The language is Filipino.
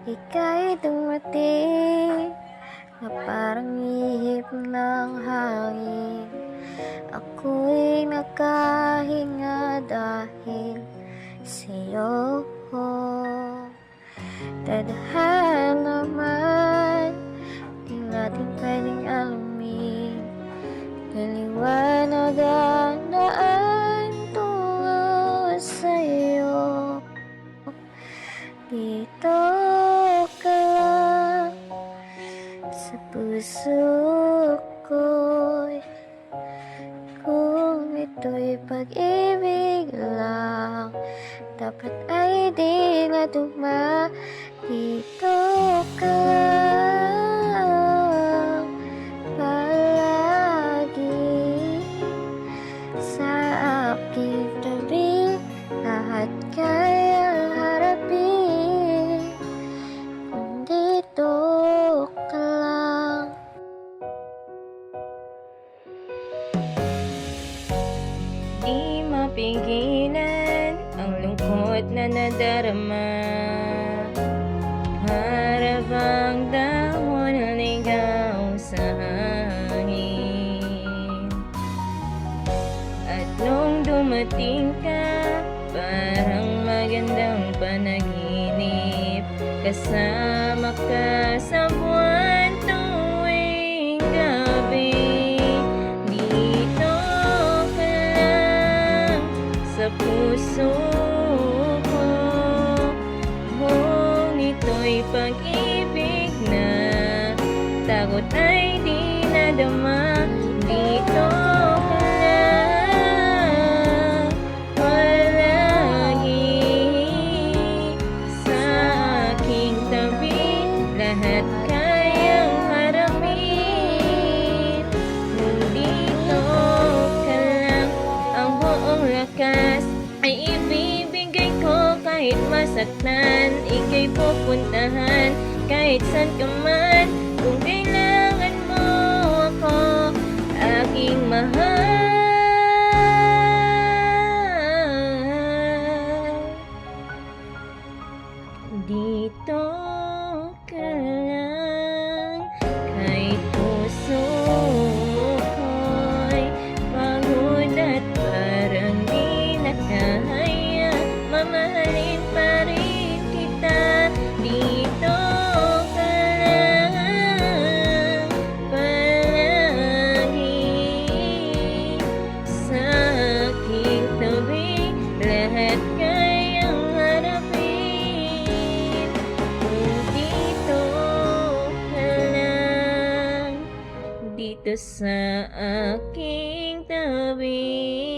Ika'y dumating na parang ihip ng hangin. Ako'y nakahinga dahil sa'yo. Tadhana naman, di natin pwedeng alamin. Kaliwanag ang daan tungo sa'yo. Dito ka lang sa puso ko. Kung ito'y pag-ibig lang, dapat ay di na tugma. Dito ka lang palagi sa aking tabi. Lahat kayang harapin kung dito ka lang. Di mapigilan ang lungkot na nadarama. Para bang dahon na ligaw sa hangin. At nung dumating ka, parang magandang panaginip. Kasama ka sa buwan tuwing gabi. Dito ka lang sa puso ko. Kung ito'y pag-ibig na, takot ay di nadama. Dito ka lang palagi sa aking tabi. Lahat kayang harapin kung dito ka lang. Ang buong lakas ay ibibigay ko kahit masaktan. Ika'y pupuntahan kahit saan ka man. Kung kailangan mo ako, aking mahal. Dito ka lang kahit puso ko'y pagod at parang di nakahaya. Mamahalin pa rin kita. Dito ka lang palagi sa aking tabi. Lahat kayang harapin kung dito ka lang, dito sa aking tabi.